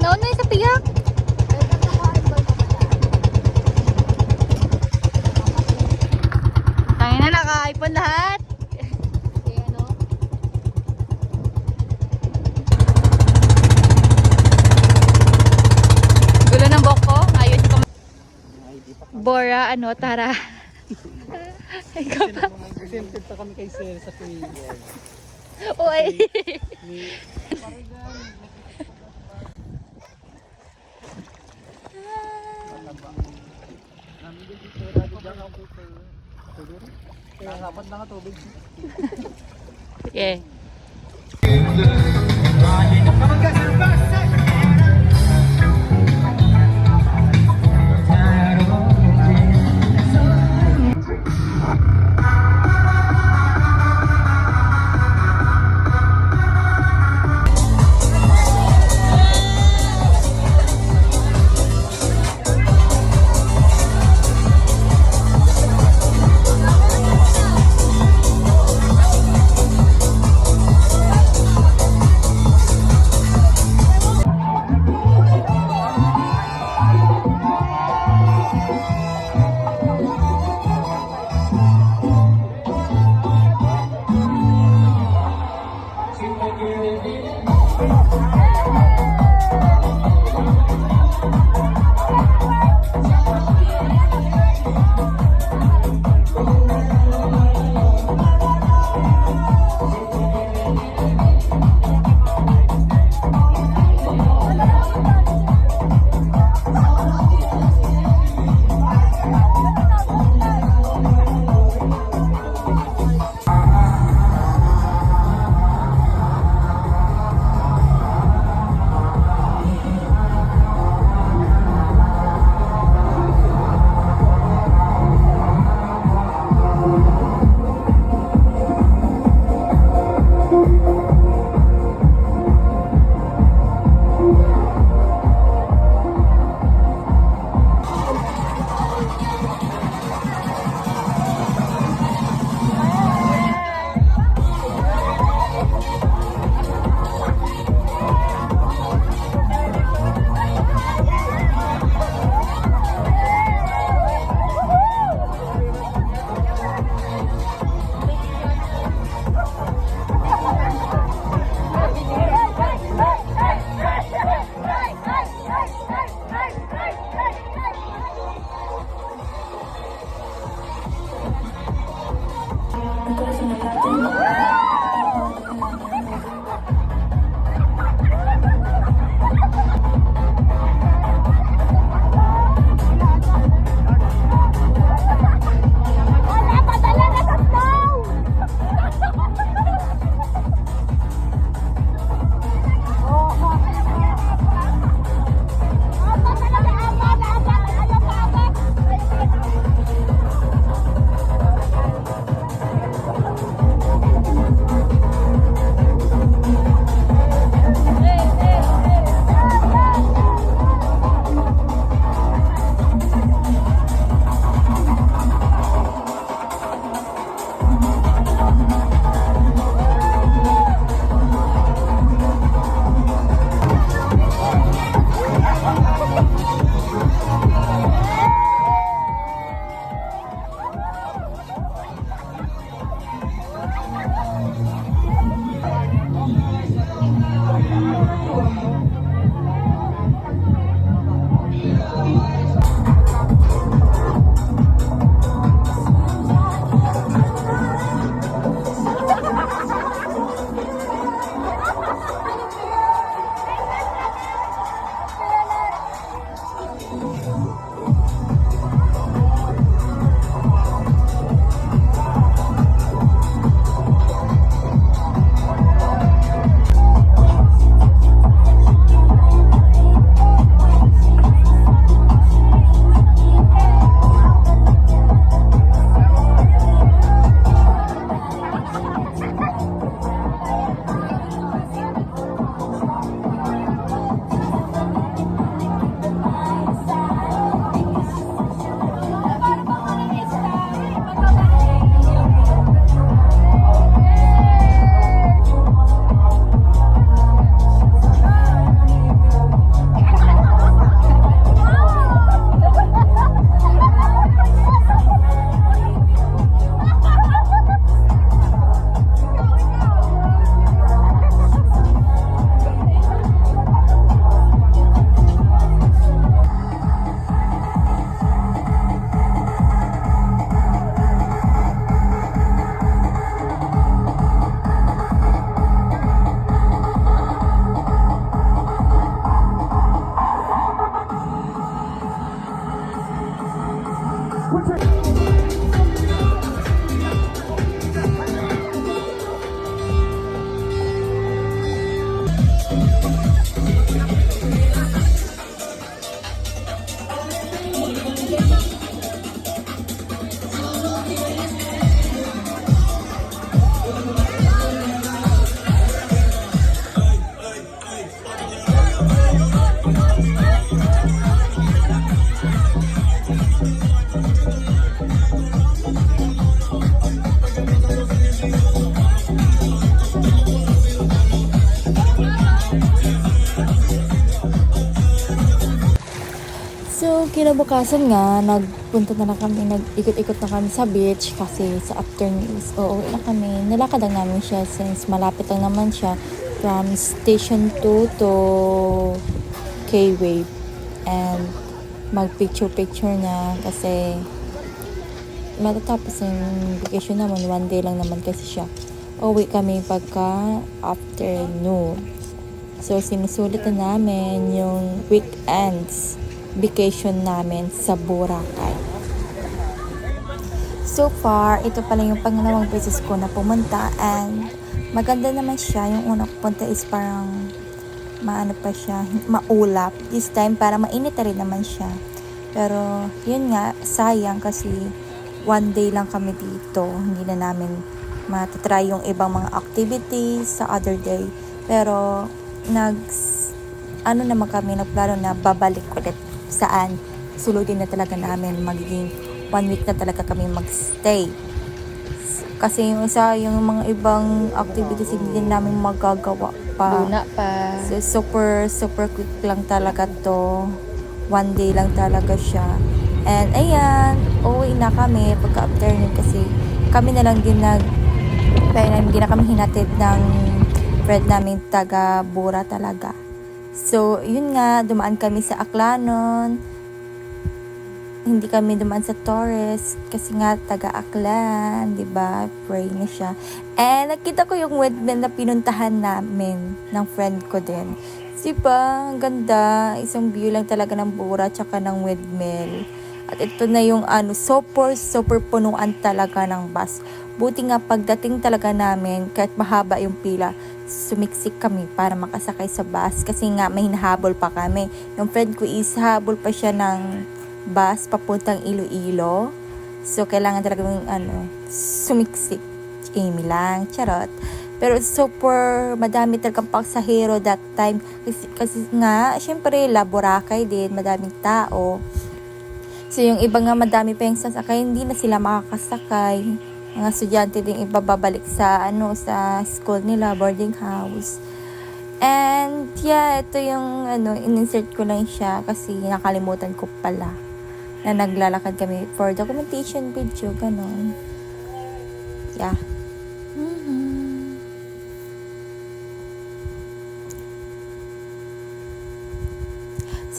Nauna sa piyak. Tayo na, naka-iPhone lahat. Gulo ng buhok ko. Ayun ko. Bora, ano, tara. Ikaw pa. Exempted pa kami kay Sir sa Kuya. Uy. Kaya dapat na tubig. Yeah. kinabukasan nga, nagpunta na kami, nag-ikot-ikot na kami sa beach kasi sa afternoon is uuwi na kami. Nilakad lang namin siya since malapit lang naman siya from Station 2 to K-Wave. And mag-picture-picture na kasi matatapos yung vacation naman, 1 day lang naman kasi siya. Uwi kami pagka afternoon. So, sinusulit na namin yung weekends vacation namin sa Boracay. So far, ito pala yung pangalawang beses ko na pumunta and maganda naman siya. Yung unang punta is parang maano pa siya, maulap. This time, para mainit na rin naman siya. Pero, yun nga, sayang kasi 1 day lang kami dito. Hindi na namin matatry yung ibang mga activities sa other day. Pero, naman kami, nagplano na babalik ulit saan. Suludin na talaga namin. Magiging 1 week na talaga kami magstay. Kasi yung isa, yung mga ibang activities hindi din namin magagawa pa. Luna pa. So, super quick lang talaga to. 1 day lang talaga siya. And ayan, uwi na kami pagka afternoon kasi kami na lang din hindi na kami hinatid ng friend namin taga Bora talaga. So, yun nga, dumaan kami sa Aklanon. Hindi kami dumaan sa Torres kasi nga taga Aklan, 'di ba? Pray na siya. And nakita ko yung windmill na pinuntahan namin ng friend ko din. Diba? Ang ganda. Isang view lang talaga ng Bora tsaka ng windmill. At ito na yung super punuan talaga ng bus. Buti nga pagdating talaga namin, kahit mahaba yung pila, sumiksik kami para makasakay sa bus. Kasi nga may hinahabol pa kami. Yung friend ko is habol pa siya ng bus papuntang Iloilo. So, kailangan talaga sumiksik. Amy lang, charot. Pero super madami talagang pasahero that time. Kasi nga, syempre, Boracay din, madaming tao. So, yung iba nga madami pa yung sasakay, hindi na sila makakasakay. Mga estudyante din ibababalik sa sa school nila, boarding house. And yeah, ito yung in-insert ko lang siya kasi nakalimutan ko pala na naglalakad kami for documentation video, ganon. Yeah.